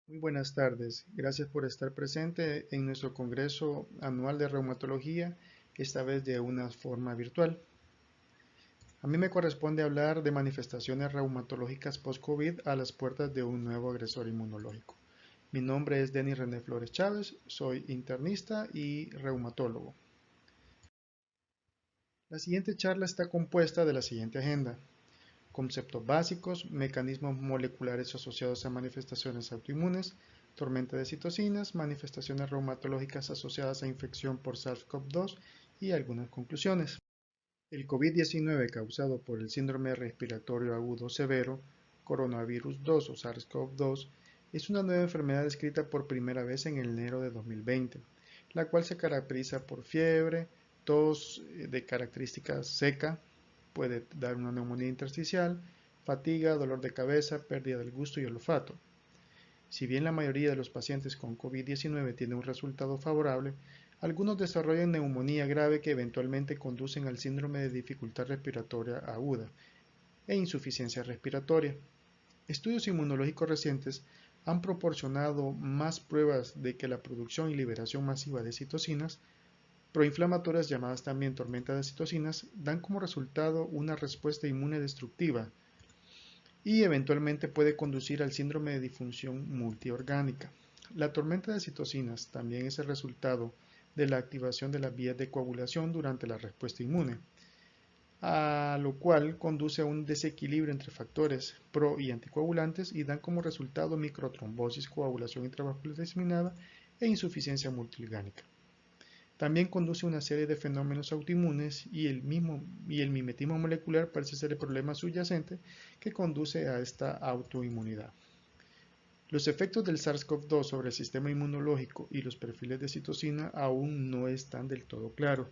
Muy buenas tardes. Gracias por estar presente en nuestro Congreso Anual de Reumatología, esta vez de una forma virtual. A mí me corresponde hablar de manifestaciones reumatológicas post-COVID a las puertas de un nuevo agresor inmunológico. Mi nombre es Denis René Flores Chávez, soy internista y reumatólogo. La siguiente charla está compuesta de la siguiente agenda: conceptos básicos, mecanismos moleculares asociados a manifestaciones autoinmunes, tormenta de citocinas, manifestaciones reumatológicas asociadas a infección por SARS-CoV-2 y algunas conclusiones. El COVID-19 causado por el síndrome respiratorio agudo severo, coronavirus 2 o SARS-CoV-2, es una nueva enfermedad descrita por primera vez en enero de 2020, la cual se caracteriza por fiebre, tos de característica seca, puede dar una neumonía intersticial, fatiga, dolor de cabeza, pérdida del gusto y el olfato. Si bien la mayoría de los pacientes con COVID-19 tiene un resultado favorable, algunos desarrollan neumonía grave que eventualmente conducen al síndrome de dificultad respiratoria aguda e insuficiencia respiratoria. Estudios inmunológicos recientes han proporcionado más pruebas de que la producción y liberación masiva de citocinas proinflamatorias, llamadas también tormenta de citocinas, dan como resultado una respuesta inmune destructiva y eventualmente puede conducir al síndrome de disfunción multiorgánica. La tormenta de citocinas también es el resultado de la activación de las vías de coagulación durante la respuesta inmune, a lo cual conduce a un desequilibrio entre factores pro y anticoagulantes y dan como resultado microtrombosis, coagulación intravascular diseminada e insuficiencia multiorgánica. También conduce a una serie de fenómenos autoinmunes y el mimetismo molecular parece ser el problema subyacente que conduce a esta autoinmunidad. Los efectos del SARS-CoV-2 sobre el sistema inmunológico y los perfiles de citocina aún no están del todo claros.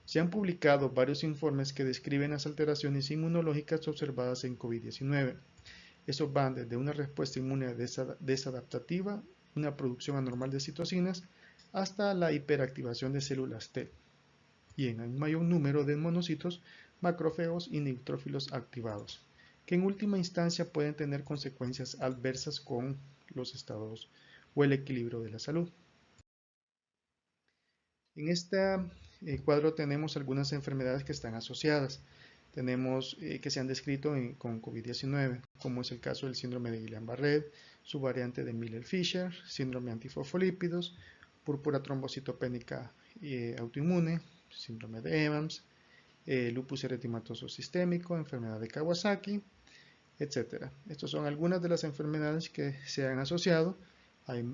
Se han publicado varios informes que describen las alteraciones inmunológicas observadas en COVID-19. Estos van desde una respuesta inmune desadaptativa, una producción anormal de citocinas, hasta la hiperactivación de células T y en un mayor número de monocitos, macrófagos y neutrófilos activados, que en última instancia pueden tener consecuencias adversas con los estados o el equilibrio de la salud. En este cuadro tenemos algunas enfermedades que están asociadas. Tenemos que se han descrito con COVID-19, como es el caso del síndrome de Guillain-Barré, su variante de Miller-Fisher, síndrome antifosfolípidos, púrpura trombocitopénica autoinmune, síndrome de Evans, lupus eritematoso sistémico, enfermedad de Kawasaki, etcétera. Estas son algunas de las enfermedades que se han asociado. Hay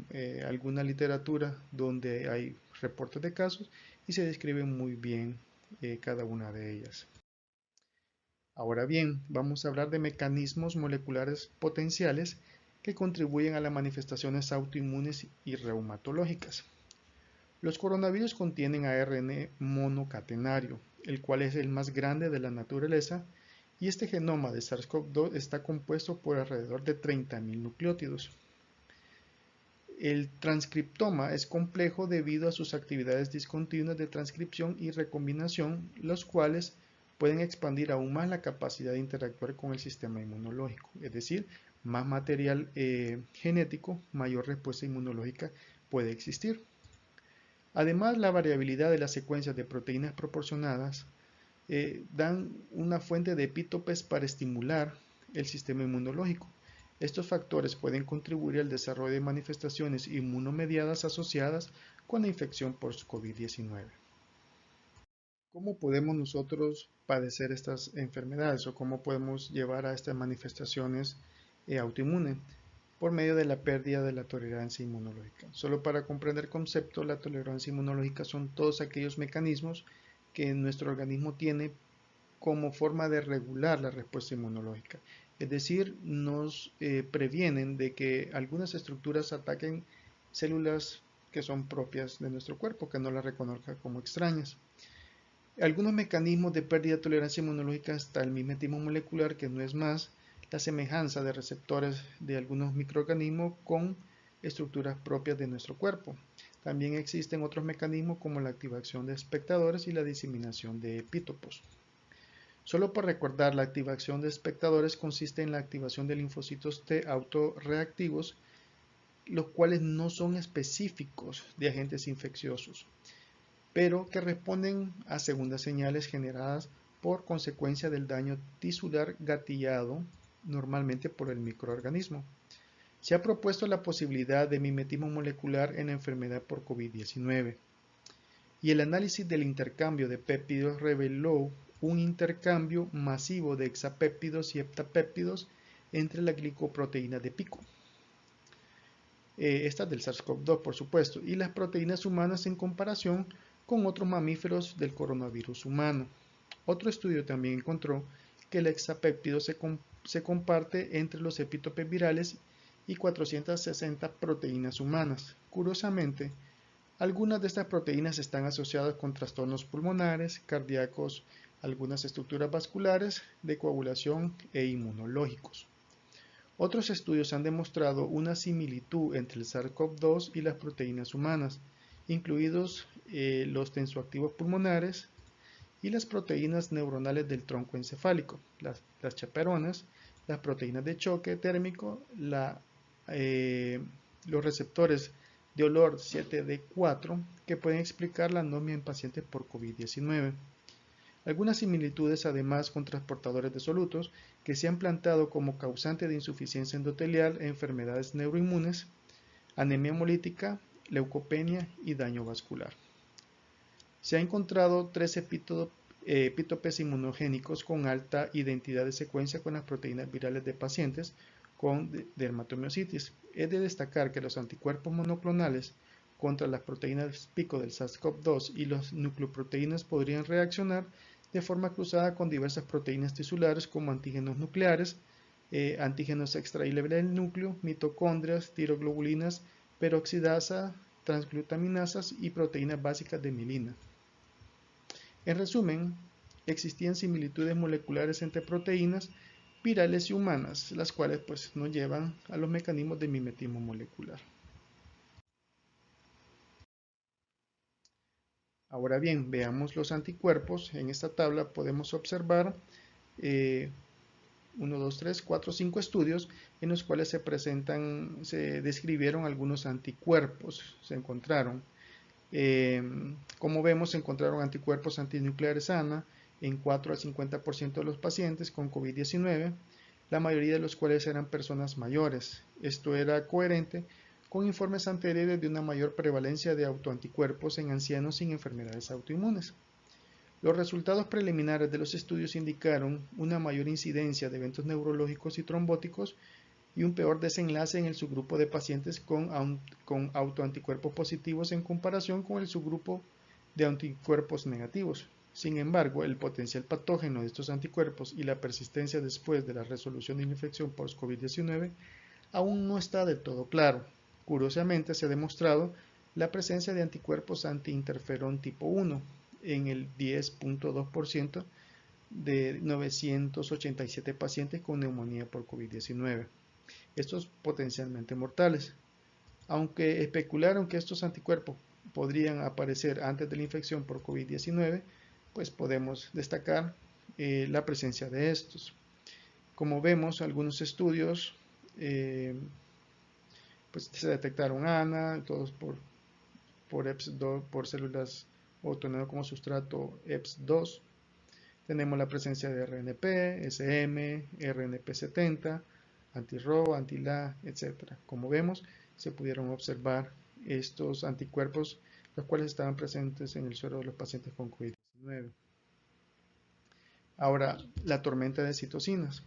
alguna literatura donde hay reportes de casos y se describen muy bien cada una de ellas. Ahora bien, vamos a hablar de mecanismos moleculares potenciales que contribuyen a las manifestaciones autoinmunes y reumatológicas. Los coronavirus contienen ARN monocatenario, el cual es el más grande de la naturaleza, y este genoma de SARS-CoV-2 está compuesto por alrededor de 30.000 nucleótidos. El transcriptoma es complejo debido a sus actividades discontinuas de transcripción y recombinación, los cuales pueden expandir aún más la capacidad de interactuar con el sistema inmunológico, es decir, más material genético, mayor respuesta inmunológica puede existir. Además, la variabilidad de las secuencias de proteínas proporcionadas dan una fuente de epítopes para estimular el sistema inmunológico. Estos factores pueden contribuir al desarrollo de manifestaciones inmunomediadas asociadas con la infección por COVID-19. ¿Cómo podemos nosotros padecer estas enfermedades o cómo podemos llevar a estas manifestaciones autoinmunes? Por medio de la pérdida de la tolerancia inmunológica. Solo para comprender el concepto, la tolerancia inmunológica son todos aquellos mecanismos que nuestro organismo tiene como forma de regular la respuesta inmunológica. Es decir, nos previenen de que algunas estructuras ataquen células que son propias de nuestro cuerpo, que no las reconozca como extrañas. Algunos mecanismos de pérdida de tolerancia inmunológica está el mimetismo molecular, que no es más la semejanza de receptores de algunos microorganismos con estructuras propias de nuestro cuerpo. También existen otros mecanismos como la activación de espectadores y la diseminación de epítopos. Solo para recordar, la activación de espectadores consiste en la activación de linfocitos T autorreactivos los cuales no son específicos de agentes infecciosos, pero que responden a segundas señales generadas por consecuencia del daño tisular gatillado normalmente por el microorganismo. Se ha propuesto la posibilidad de mimetismo molecular en la enfermedad por COVID-19 y el análisis del intercambio de péptidos reveló un intercambio masivo de hexapéptidos y heptapéptidos entre la glicoproteína de pico, esta del SARS-CoV-2 por supuesto, y las proteínas humanas en comparación con otros mamíferos del coronavirus humano. Otro estudio también encontró que el hexapéptido se comparte entre los epítopes virales y 460 proteínas humanas. Curiosamente, algunas de estas proteínas están asociadas con trastornos pulmonares, cardíacos, algunas estructuras vasculares, de coagulación e inmunológicos. Otros estudios han demostrado una similitud entre el SARS-CoV-2 y las proteínas humanas, incluidos los tensoactivos pulmonares y las proteínas neuronales del tronco encefálico, las chaperonas, las proteínas de choque térmico, los receptores de olor 7D4 que pueden explicar la anomia en pacientes por COVID-19. Algunas similitudes además con transportadores de solutos que se han plantado como causante de insuficiencia endotelial en enfermedades neuroinmunes, anemia hemolítica, leucopenia y daño vascular. Se ha encontrado 3 epítopes inmunogénicos con alta identidad de secuencia con las proteínas virales de pacientes con dermatomiositis. Es de destacar que los anticuerpos monoclonales contra las proteínas pico del SARS-CoV-2 y las nucleoproteínas podrían reaccionar de forma cruzada con diversas proteínas tisulares como antígenos nucleares, antígenos extraíbles del núcleo, mitocondrias, tiroglobulinas, peroxidasa, transglutaminasas y proteínas básicas de mielina. En resumen, existían similitudes moleculares entre proteínas virales y humanas, las cuales pues nos llevan a los mecanismos de mimetismo molecular. Ahora bien, veamos los anticuerpos. En esta tabla podemos observar 1, 2, 3, 4, 5 estudios en los cuales se describieron algunos anticuerpos, se encontraron. Como vemos, se encontraron anticuerpos antinucleares ANA en 4 al 50% de los pacientes con COVID-19, la mayoría de los cuales eran personas mayores. Esto era coherente con informes anteriores de una mayor prevalencia de autoanticuerpos en ancianos sin enfermedades autoinmunes. Los resultados preliminares de los estudios indicaron una mayor incidencia de eventos neurológicos y trombóticos y un peor desenlace en el subgrupo de pacientes con autoanticuerpos positivos en comparación con el subgrupo de anticuerpos negativos. Sin embargo, el potencial patógeno de estos anticuerpos y la persistencia después de la resolución de la infección por COVID-19 aún no está del todo claro. Curiosamente, se ha demostrado la presencia de anticuerpos antiinterferón tipo 1 en el 10.2% de 987 pacientes con neumonía por COVID-19. Estos potencialmente mortales. Aunque especularon que estos anticuerpos podrían aparecer antes de la infección por COVID-19, pues podemos destacar la presencia de estos. Como vemos, algunos estudios pues se detectaron ANA, todos por EPS2, por células o teniendo como sustrato EPS2. Tenemos la presencia de RNP, SM, RNP70, anti-RO, anti-LA, etc. Como vemos, se pudieron observar estos anticuerpos, los cuales estaban presentes en el suero de los pacientes con COVID-19. Ahora, la tormenta de citocinas.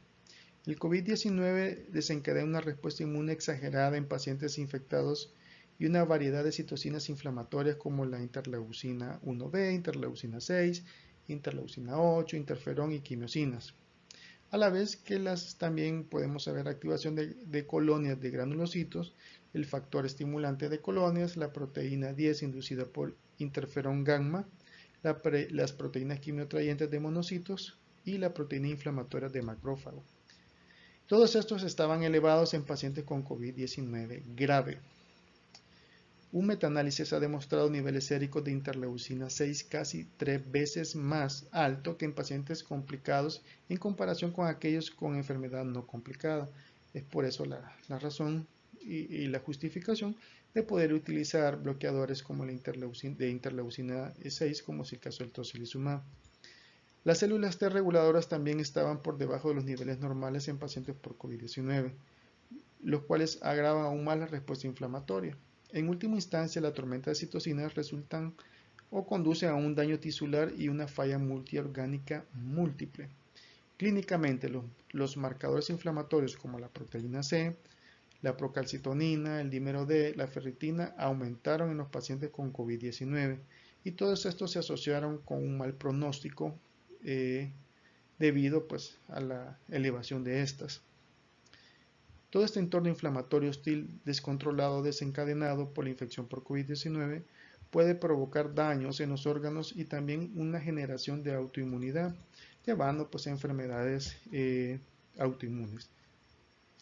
El COVID-19 desencadena una respuesta inmune exagerada en pacientes infectados y una variedad de citocinas inflamatorias como la interleucina 1b, interleucina 6, interleucina 8, interferón y quimiosinas. A la vez que también podemos ver activación de colonias de granulocitos, el factor estimulante de colonias, la proteína 10 inducida por interferón gamma, las proteínas quimiotrayentes de monocitos y la proteína inflamatoria de macrófago. Todos estos estaban elevados en pacientes con COVID-19 grave. Un metaanálisis ha demostrado niveles séricos de interleucina 6 casi 3 veces más alto que en pacientes complicados en comparación con aquellos con enfermedad no complicada. Es por eso la razón y la justificación de poder utilizar bloqueadores como la interleucina 6, como es el caso del tocilizumab. Las células T reguladoras también estaban por debajo de los niveles normales en pacientes por COVID-19, los cuales agravan aún más la respuesta inflamatoria. En última instancia, la tormenta de citocinas resultan o conduce a un daño tisular y una falla multiorgánica múltiple. Clínicamente, los marcadores inflamatorios como la proteína C, la procalcitonina, el dímero D, la ferritina aumentaron en los pacientes con COVID-19 y todos estos se asociaron con un mal pronóstico debido pues, a la elevación de estas. Todo este entorno inflamatorio hostil descontrolado desencadenado por la infección por COVID-19 puede provocar daños en los órganos y también una generación de autoinmunidad, llevando pues, a enfermedades autoinmunes,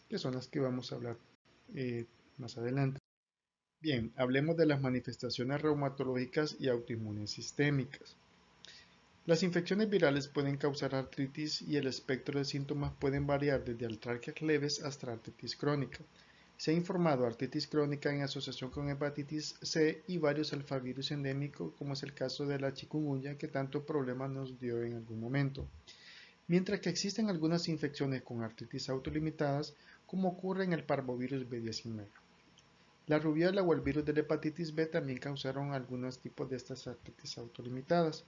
que son las que vamos a hablar más adelante. Bien, hablemos de las manifestaciones reumatológicas y autoinmunes sistémicas. Las infecciones virales pueden causar artritis y el espectro de síntomas pueden variar desde artralgias leves hasta artritis crónica. Se ha informado artritis crónica en asociación con hepatitis C y varios alfavirus endémicos, como es el caso de la chikungunya, que tanto problema nos dio en algún momento. Mientras que existen algunas infecciones con artritis autolimitadas, como ocurre en el parvovirus B19. La rubiola o el virus de la hepatitis B también causaron algunos tipos de estas artritis autolimitadas.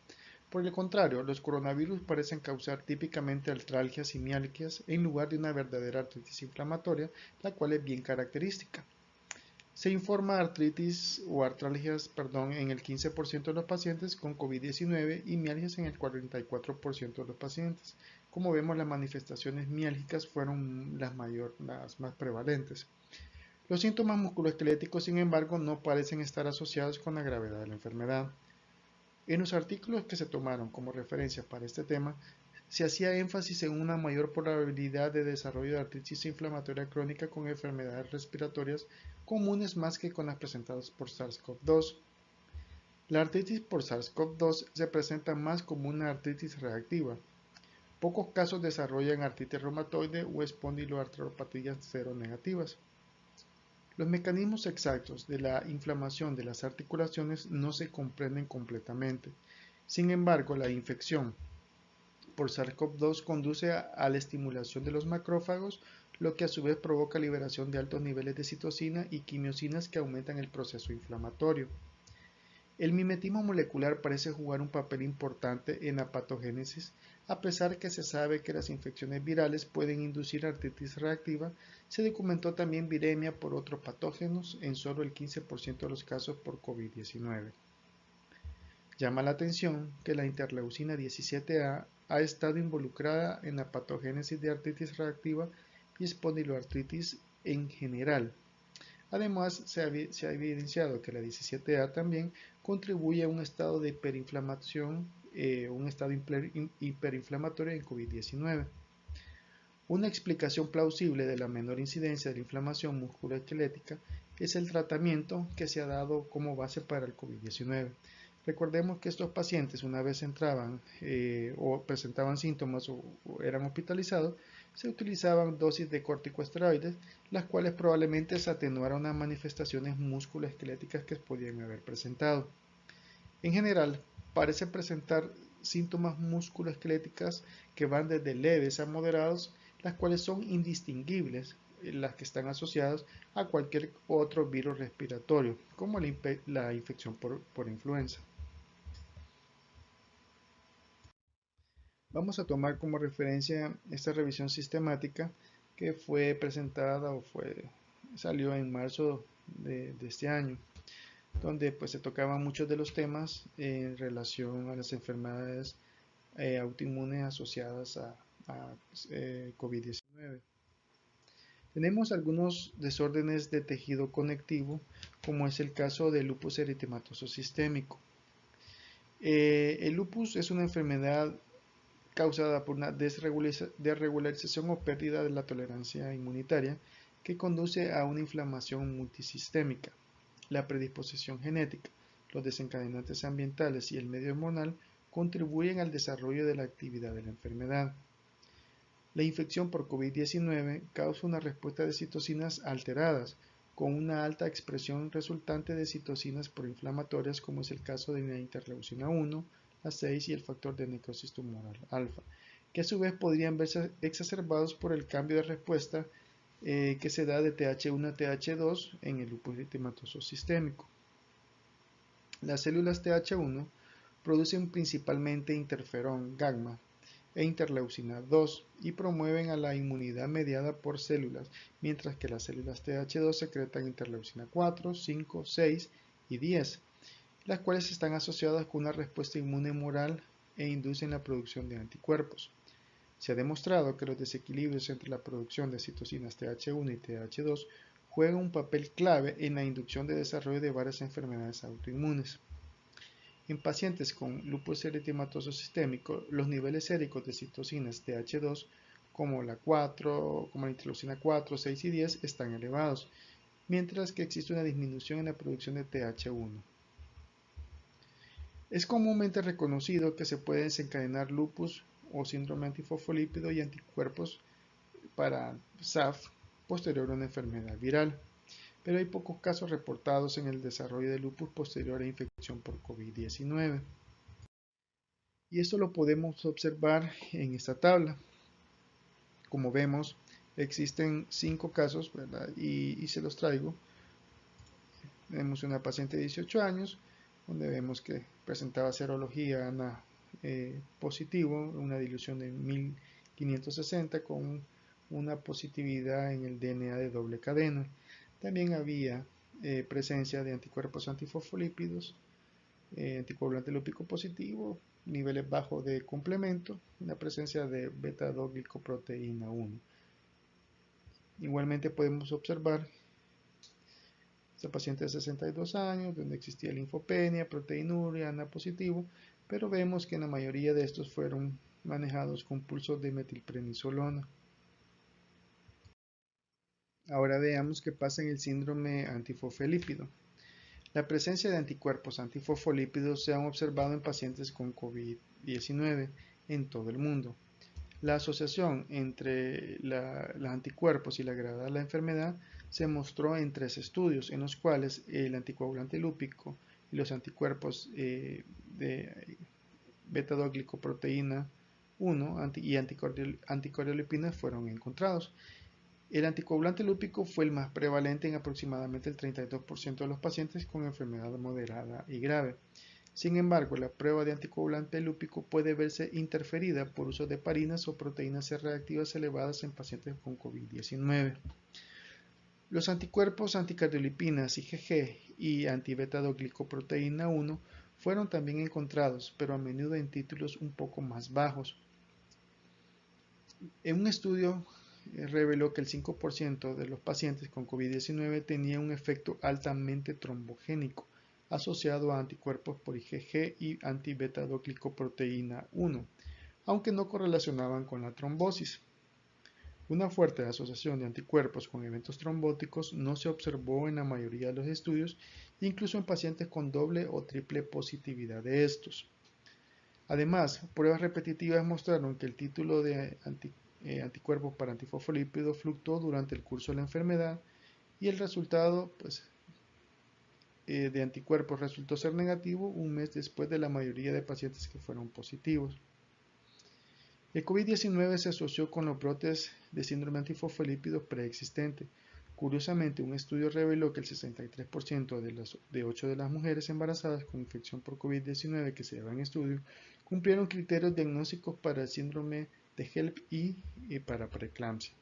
Por el contrario, los coronavirus parecen causar típicamente artralgias y mialgias en lugar de una verdadera artritis inflamatoria, la cual es bien característica. Se informa artritis o artralgias en el 15% de los pacientes con COVID-19 y mialgias en el 44% de los pacientes. Como vemos, las manifestaciones miálgicas fueron las más prevalentes. Los síntomas musculoesqueléticos, sin embargo, no parecen estar asociados con la gravedad de la enfermedad. En los artículos que se tomaron como referencia para este tema, se hacía énfasis en una mayor probabilidad de desarrollo de artritis inflamatoria crónica con enfermedades respiratorias comunes más que con las presentadas por SARS-CoV-2. La artritis por SARS-CoV-2 se presenta más como una artritis reactiva. Pocos casos desarrollan artritis reumatoide o espondiloartropatías seronegativas. Los mecanismos exactos de la inflamación de las articulaciones no se comprenden completamente. Sin embargo, la infección por SARS-CoV-2 conduce a la estimulación de los macrófagos, lo que a su vez provoca liberación de altos niveles de citocina y quimiosinas que aumentan el proceso inflamatorio. El mimetismo molecular parece jugar un papel importante en la patogénesis, a pesar que se sabe que las infecciones virales pueden inducir artritis reactiva. Se documentó también viremia por otros patógenos en solo el 15% de los casos por COVID-19. Llama la atención que la interleucina 17A ha estado involucrada en la patogénesis de artritis reactiva y espondiloartritis en general. Además, se ha evidenciado que la 17A también contribuye a un estado de hiperinflamación, un estado hiperinflamatorio en COVID-19. Una explicación plausible de la menor incidencia de la inflamación musculoesquelética es el tratamiento que se ha dado como base para el COVID-19. Recordemos que estos pacientes, una vez entraban o presentaban síntomas o eran hospitalizados, se utilizaban dosis de corticosteroides, las cuales probablemente se atenuaron las manifestaciones musculoesqueléticas que podían haber presentado. En general, parece presentar síntomas musculoesqueléticas que van desde leves a moderados, las cuales son indistinguibles, las que están asociadas a cualquier otro virus respiratorio, como la infección por influenza. Vamos a tomar como referencia esta revisión sistemática que fue presentada salió en marzo de este año, donde pues se tocaban muchos de los temas en relación a las enfermedades autoinmunes asociadas a COVID-19. Tenemos algunos desórdenes de tejido conectivo, como es el caso del lupus eritematoso sistémico. El lupus es una enfermedad causada por una desregularización o pérdida de la tolerancia inmunitaria que conduce a una inflamación multisistémica. La predisposición genética, los desencadenantes ambientales y el medio hormonal contribuyen al desarrollo de la actividad de la enfermedad. La infección por COVID-19 causa una respuesta de citocinas alteradas, con una alta expresión resultante de citocinas proinflamatorias, como es el caso de la interleucina 1, la 6 y el factor de necrosis tumoral alfa, que a su vez podrían verse exacerbados por el cambio de respuesta que se da de Th1 a Th2 en el lupus eritematoso sistémico. Las células Th1 producen principalmente interferón gamma e interleucina 2 y promueven a la inmunidad mediada por células, mientras que las células Th2 secretan interleucina 4, 5, 6 y 10, las cuales están asociadas con una respuesta inmune moral e inducen la producción de anticuerpos. Se ha demostrado que los desequilibrios entre la producción de citocinas Th1 y Th2 juegan un papel clave en la inducción de desarrollo de varias enfermedades autoinmunes. En pacientes con lupus eritematoso sistémico, los niveles séricos de citocinas Th2, como la interleucina 4, 6 y 10, están elevados, mientras que existe una disminución en la producción de Th1. Es comúnmente reconocido que se puede desencadenar lupus o síndrome antifosfolípido y anticuerpos para SAF posterior a una enfermedad viral, pero hay pocos casos reportados en el desarrollo de lupus posterior a infección por COVID-19. Y esto lo podemos observar en esta tabla. Como vemos, existen 5 casos, ¿verdad? Y se los traigo. Tenemos una paciente de 18 años, donde vemos que presentaba serología ANA positivo, una dilución de 1560 con una positividad en el DNA de doble cadena. También había presencia de anticuerpos antifosfolípidos, anticoagulante lúpico positivo, niveles bajos de complemento, la presencia de beta-2-glicoproteína 1. Igualmente podemos observar esta paciente de 62 años, donde existía linfopenia, proteinuria, ANA positivo, pero vemos que en la mayoría de estos fueron manejados con pulsos de metilprednisolona. Ahora veamos qué pasa en el síndrome antifosfolípido. La presencia de anticuerpos antifosfolípidos se han observado en pacientes con COVID-19 en todo el mundo. La asociación entre los anticuerpos y la gravedad de la enfermedad se mostró en 3 estudios, en los cuales el anticoagulante lúpico y los anticuerpos de beta-2-glicoproteína 1 y anticoreolipina fueron encontrados. El anticoagulante lúpico fue el más prevalente en aproximadamente el 32% de los pacientes con enfermedad moderada y grave. Sin embargo, la prueba de anticoagulante lúpico puede verse interferida por uso de heparinas o proteínas C reactivas elevadas en pacientes con COVID-19. Los anticuerpos anticardiolipinas IgG y anti-beta-2-glicoproteína 1 fueron también encontrados, pero a menudo en títulos un poco más bajos. En un estudio reveló que el 5% de los pacientes con COVID-19 tenía un efecto altamente trombogénico asociado a anticuerpos por IgG y anti-beta-2-glicoproteína 1, aunque no correlacionaban con la trombosis. Una fuerte asociación de anticuerpos con eventos trombóticos no se observó en la mayoría de los estudios, incluso en pacientes con doble o triple positividad de estos. Además, pruebas repetitivas mostraron que el título de anticuerpos para antifosfolípidos fluctuó durante el curso de la enfermedad y el resultado de anticuerpos resultó ser negativo un mes después de la mayoría de pacientes que fueron positivos. El COVID-19 se asoció con los brotes de síndrome antifosfolípido preexistente. Curiosamente, un estudio reveló que el 63% de 8 de las mujeres embarazadas con infección por COVID-19 que se llevaban en estudio cumplieron criterios diagnósticos para el síndrome de HELLP y para preeclampsia.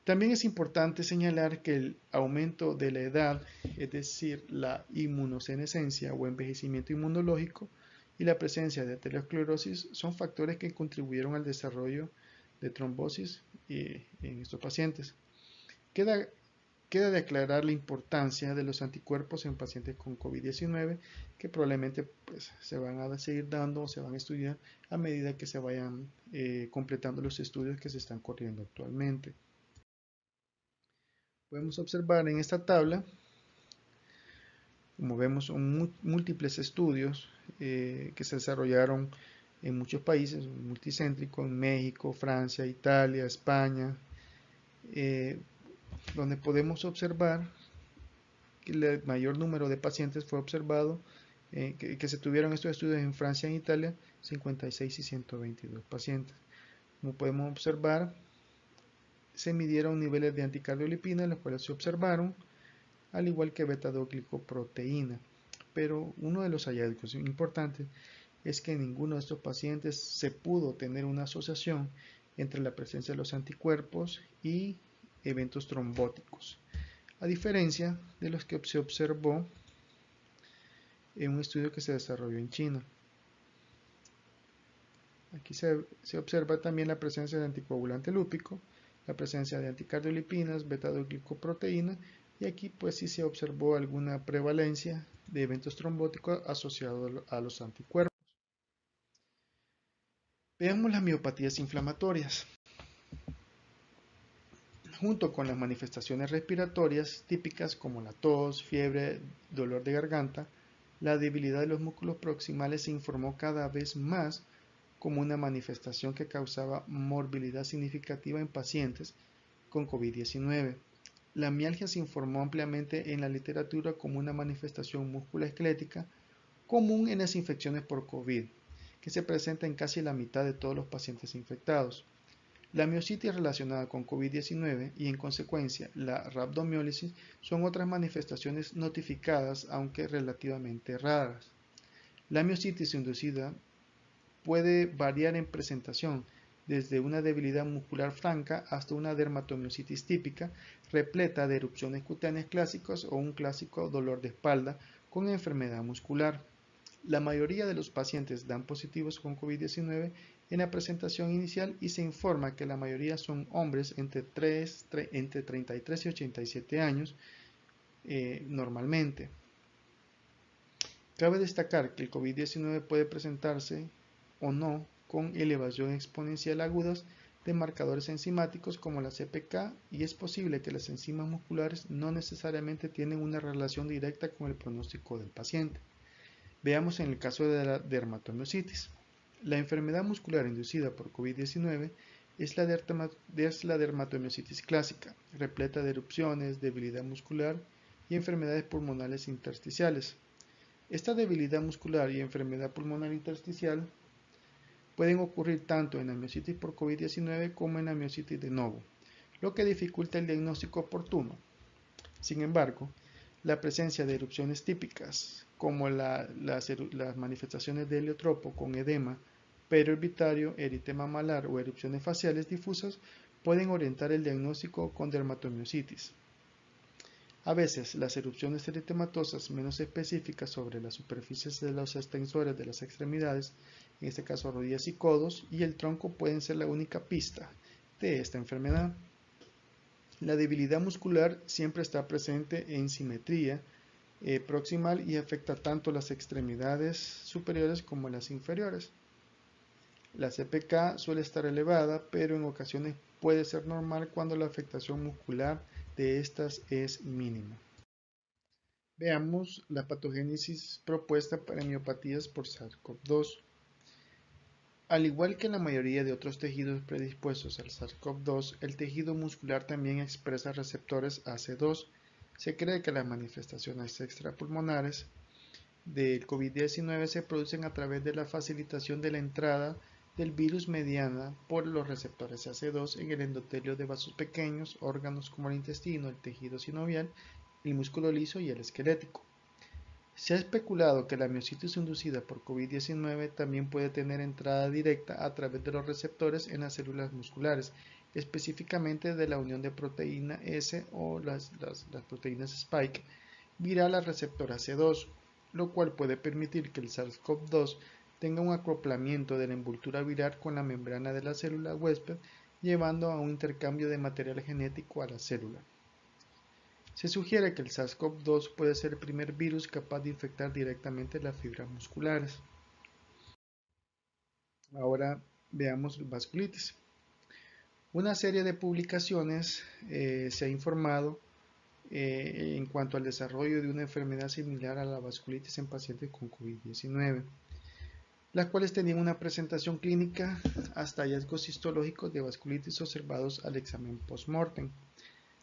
También es importante señalar que el aumento de la edad, es decir, la inmunosenescencia o envejecimiento inmunológico, y la presencia de aterosclerosis son factores que contribuyeron al desarrollo de trombosis en estos pacientes. Queda de aclarar la importancia de los anticuerpos en pacientes con COVID-19, que probablemente se van a seguir dando o se van a estudiar a medida que se vayan completando los estudios que se están corriendo actualmente. Podemos observar en esta tabla, como vemos, son múltiples estudios que se desarrollaron en muchos países, multicéntricos, en México, Francia, Italia, España, donde podemos observar que el mayor número de pacientes fue observado, que se tuvieron estos estudios en Francia y en Italia, 56 y 122 pacientes. Como podemos observar, se midieron niveles de anticardiolipina, los cuales se observaron, al igual que beta-2-glicoproteína. Pero uno de los hallazgos importantes es que en ninguno de estos pacientes se pudo tener una asociación entre la presencia de los anticuerpos y eventos trombóticos, a diferencia de los que se observó en un estudio que se desarrolló en China. Aquí se observa también la presencia de anticoagulante lúpico, la presencia de anticardiolipinas, beta-2-glicoproteína, y aquí pues sí se observó alguna prevalencia de eventos trombóticos asociados a los anticuerpos. Veamos las miopatías inflamatorias. Junto con las manifestaciones respiratorias típicas como la tos, fiebre, dolor de garganta, la debilidad de los músculos proximales se informó cada vez más como una manifestación que causaba morbilidad significativa en pacientes con COVID-19. La mialgia se informó ampliamente en la literatura como una manifestación musculoesquelética común en las infecciones por COVID, que se presenta en casi la mitad de todos los pacientes infectados. La miositis relacionada con COVID-19 y en consecuencia la rhabdomiólisis son otras manifestaciones notificadas aunque relativamente raras. La miositis inducida puede variar en presentación desde una debilidad muscular franca hasta una dermatomiositis típica repleta de erupciones cutáneas clásicas o un clásico dolor de espalda con enfermedad muscular. La mayoría de los pacientes dan positivos con COVID-19 en la presentación inicial y se informa que la mayoría son hombres entre 33 y 87 años normalmente. Cabe destacar que el COVID-19 puede presentarse o no con elevación exponencial agudas de marcadores enzimáticos como la CPK y es posible que las enzimas musculares no necesariamente tienen una relación directa con el pronóstico del paciente. Veamos en el caso de la dermatomiositis. La enfermedad muscular inducida por COVID-19 es la dermatomiositis clásica, repleta de erupciones, debilidad muscular y enfermedades pulmonares intersticiales. Esta debilidad muscular y enfermedad pulmonar intersticial pueden ocurrir tanto en la miositis por COVID-19 como en la miositis de novo, lo que dificulta el diagnóstico oportuno. Sin embargo, la presencia de erupciones típicas, como las manifestaciones de heliotropo con edema periorbitario, eritema malar o erupciones faciales difusas, pueden orientar el diagnóstico con dermatomiositis. A veces, las erupciones eritematosas menos específicas sobre las superficies de los extensores de las extremidades, en este caso rodillas y codos, y el tronco pueden ser la única pista de esta enfermedad. La debilidad muscular siempre está presente en simetría proximal y afecta tanto las extremidades superiores como las inferiores. La CPK suele estar elevada, pero en ocasiones puede ser normal cuando la afectación muscular de estas es mínima. Veamos la patogénesis propuesta para miopatías por SARS-CoV-2. Al igual que la mayoría de otros tejidos predispuestos al SARS-CoV-2, el tejido muscular también expresa receptores AC2. Se cree que las manifestaciones extrapulmonares del COVID-19 se producen a través de la facilitación de la entrada del virus mediada por los receptores AC2 en el endotelio de vasos pequeños, órganos como el intestino, el tejido sinovial, el músculo liso y el esquelético. Se ha especulado que la miositis inducida por COVID-19 también puede tener entrada directa a través de los receptores en las células musculares, específicamente de la unión de proteína S o las proteínas Spike viral al receptor AC2, lo cual puede permitir que el SARS-CoV-2 tenga un acoplamiento de la envoltura viral con la membrana de la célula huésped, llevando a un intercambio de material genético a la célula. Se sugiere que el SARS-CoV-2 puede ser el primer virus capaz de infectar directamente las fibras musculares. Ahora veamos vasculitis. Una serie de publicaciones se ha informado en cuanto al desarrollo de una enfermedad similar a la vasculitis en pacientes con COVID-19, las cuales tenían una presentación clínica hasta hallazgos histológicos de vasculitis observados al examen post-mortem.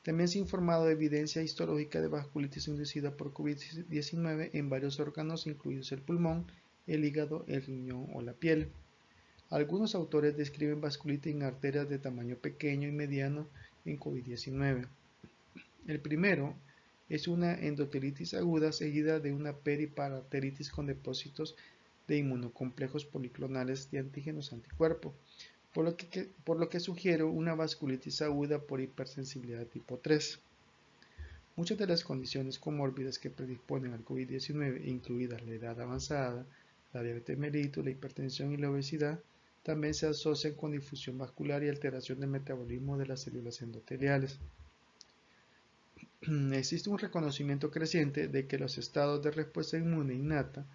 También se ha informado de evidencia histológica de vasculitis inducida por COVID-19 en varios órganos, incluidos el pulmón, el hígado, el riñón o la piel. Algunos autores describen vasculitis en arterias de tamaño pequeño y mediano en COVID-19. El primero es una endotelitis aguda seguida de una periparatéritis con depósitos de inmunocomplejos policlonales de antígenos anticuerpo, por lo que sugiere una vasculitis aguda por hipersensibilidad tipo 3. Muchas de las condiciones comórbidas que predisponen al COVID-19, incluidas la edad avanzada, la diabetes mellitus, la hipertensión y la obesidad, también se asocian con difusión vascular y alteración del metabolismo de las células endoteliales. Existe un reconocimiento creciente de que los estados de respuesta inmune innata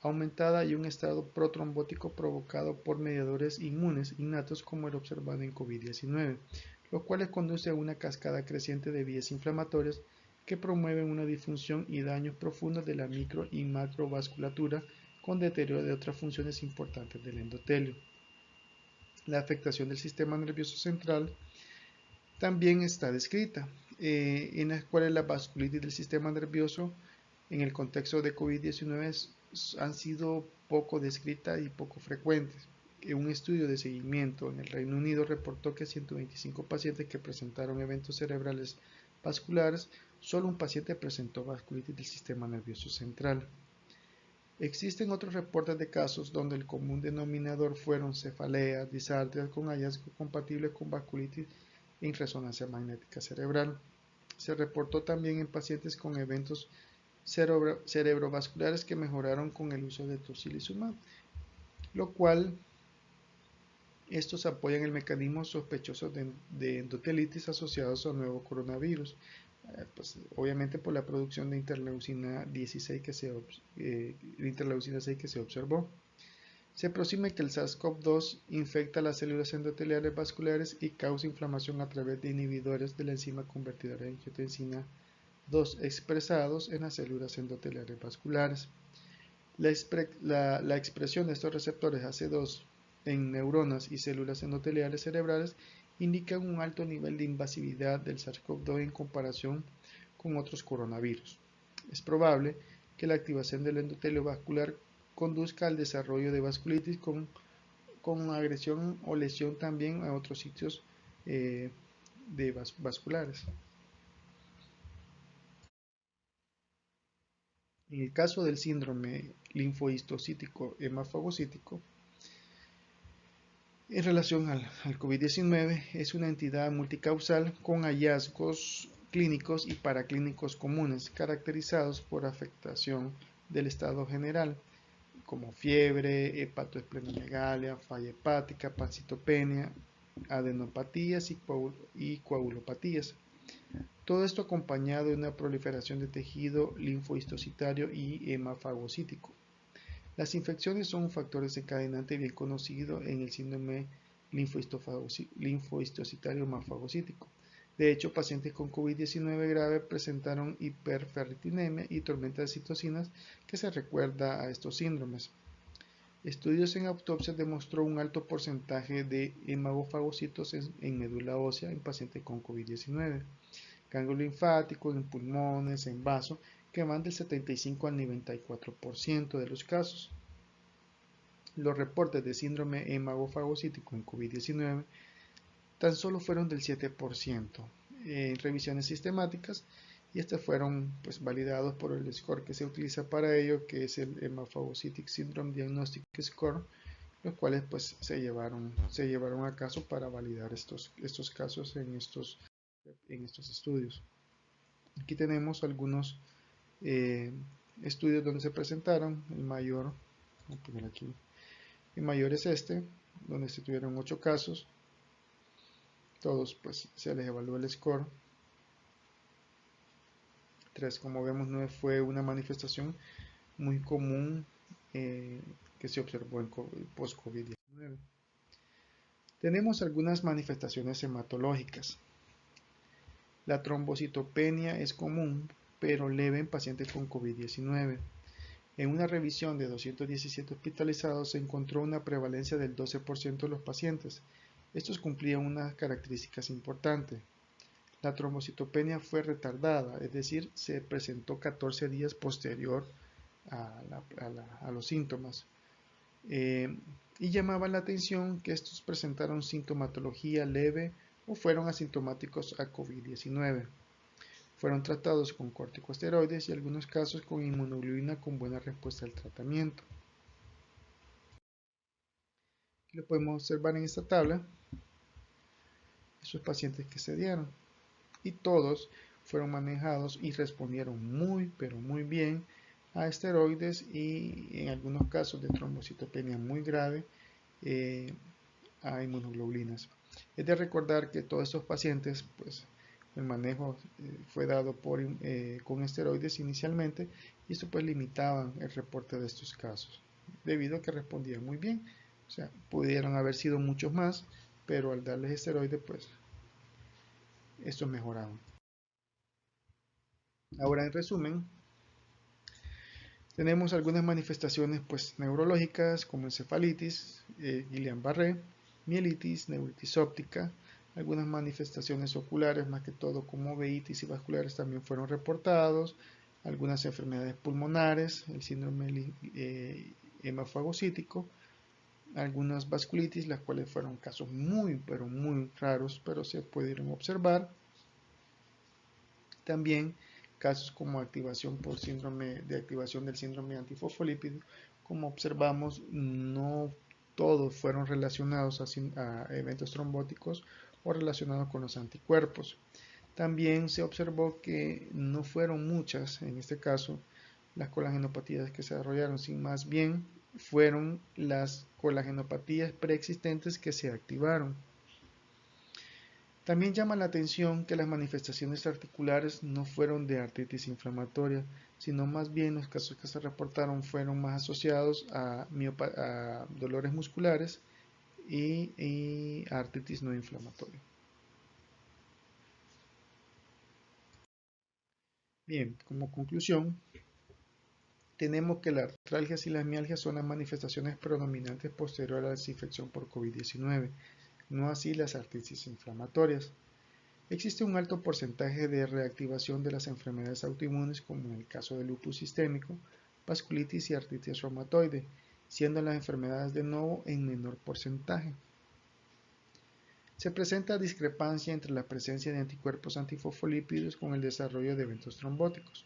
aumentada y un estado protrombótico provocado por mediadores inmunes innatos como el observado en COVID-19, lo cual conduce a una cascada creciente de vías inflamatorias que promueven una disfunción y daños profundos de la micro y macrovasculatura con deterioro de otras funciones importantes del endotelio. La afectación del sistema nervioso central también está descrita, en las cuales la vasculitis del sistema nervioso en el contexto de COVID-19 han sido poco descritas y poco frecuentes. Un estudio de seguimiento en el Reino Unido reportó que 125 pacientes que presentaron eventos cerebrales vasculares, solo un paciente presentó vasculitis del sistema nervioso central. Existen otros reportes de casos donde el común denominador fueron cefaleas, disartrias con hallazgos compatibles con vasculitis en resonancia magnética cerebral. Se reportó también en pacientes con eventos cerebrovasculares que mejoraron con el uso de tocilizumab, lo cual estos apoyan el mecanismo sospechoso de endotelitis asociados al nuevo coronavirus, pues, obviamente por la producción de interleucina 16 interleucina 6 que se observó. Se presume que el SARS-CoV-2 infecta las células endoteliales vasculares y causa inflamación a través de inhibidores de la enzima convertidora de angiotensina 2 expresados en las células endoteliales vasculares. La expresión de estos receptores AC2 en neuronas y células endoteliales cerebrales indican un alto nivel de invasividad del SARS-CoV-2 en comparación con otros coronavirus. Es probable que la activación del endotelio vascular conduzca al desarrollo de vasculitis con agresión o lesión también a otros sitios vasculares. En el caso del síndrome linfohistocítico hemafagocítico, en relación al COVID-19, es una entidad multicausal con hallazgos clínicos y paraclínicos comunes, caracterizados por afectación del estado general, como fiebre, hepatoesplenomegalia, falla hepática, pancitopenia, adenopatías y coagulopatías. Todo esto acompañado de una proliferación de tejido linfohistocitario y hemafagocítico. Las infecciones son un factor desencadenante bien conocido en el síndrome linfohistocitario hemafagocítico. De hecho, pacientes con COVID-19 grave presentaron hiperferritinemia y tormenta de citocinas que se recuerda a estos síndromes. Estudios en autopsias demostró un alto porcentaje de hemafagocitos en médula ósea en pacientes con COVID-19, ganglio linfático, en pulmones, en vaso, que van del 75 al 94% de los casos. Los reportes de síndrome hemafagocítico en COVID-19 tan solo fueron del 7% en revisiones sistemáticas, y estos fueron validados por el score que se utiliza para ello, que es el Hemaphagocytic Syndrome Diagnostic Score, los cuales se llevaron a caso para validar estos casos en estos estudios. Aquí tenemos algunos estudios donde se presentaron. El mayor, voy a poner aquí, el mayor es este, donde se tuvieron 8 casos. Todos se les evaluó el score. 3, como vemos, no fue una manifestación muy común que se observó en post-COVID-19. Tenemos algunas manifestaciones hematológicas. La trombocitopenia es común, pero leve en pacientes con COVID-19. En una revisión de 217 hospitalizados se encontró una prevalencia del 12% de los pacientes. Estos cumplían unas características importantes. La trombocitopenia fue retardada, es decir, se presentó 14 días posterior a los síntomas. Y llamaba la atención que estos presentaron sintomatología leve o fueron asintomáticos a COVID-19. Fueron tratados con corticosteroides y en algunos casos con inmunoglobulina con buena respuesta al tratamiento. Aquí lo podemos observar en esta tabla, esos pacientes que se dieron. Y todos fueron manejados y respondieron muy, pero muy bien a esteroides y en algunos casos de trombocitopenia muy grave a inmunoglobulinas. Es de recordar que todos estos pacientes, pues el manejo fue dado con esteroides inicialmente y esto pues limitaba el reporte de estos casos debido a que respondían muy bien. O sea, pudieron haber sido muchos más, pero al darles esteroides pues estos mejoraban. Ahora en resumen, tenemos algunas manifestaciones pues neurológicas como encefalitis, Guillain-Barré, mielitis, neuritis óptica, algunas manifestaciones oculares, más que todo como uveitis y vasculares también fueron reportados, algunas enfermedades pulmonares, el síndrome hemofagocítico, algunas vasculitis, las cuales fueron casos muy, pero muy raros, pero se pudieron observar. También casos como activación por síndrome de activación del síndrome antifosfolípido, como observamos, no todos fueron relacionados a eventos trombóticos o relacionados con los anticuerpos. También se observó que no fueron muchas, en este caso, las colagenopatías que se desarrollaron, sino más bien fueron las colagenopatías preexistentes que se activaron. También llama la atención que las manifestaciones articulares no fueron de artritis inflamatoria, sino más bien los casos que se reportaron fueron más asociados a dolores musculares y artritis no inflamatoria. Bien, como conclusión, tenemos que las artralgias y las mialgias son las manifestaciones predominantes posteriores a la desinfección por COVID-19, no así las artritis inflamatorias. Existe un alto porcentaje de reactivación de las enfermedades autoinmunes, como en el caso del lupus sistémico, vasculitis y artritis reumatoide, siendo las enfermedades de nuevo en menor porcentaje. Se presenta discrepancia entre la presencia de anticuerpos antifosfolípidos con el desarrollo de eventos trombóticos.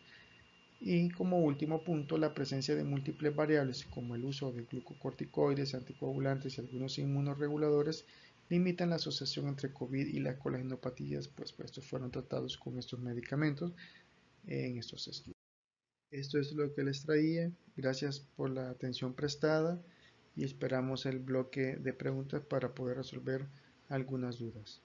Y como último punto, la presencia de múltiples variables como el uso de glucocorticoides, anticoagulantes y algunos inmunoreguladores limitan la asociación entre COVID y las colagenopatías, pues estos fueron tratados con estos medicamentos en estos estudios. Esto es lo que les traía. Gracias por la atención prestada y esperamos el bloque de preguntas para poder resolver algunas dudas.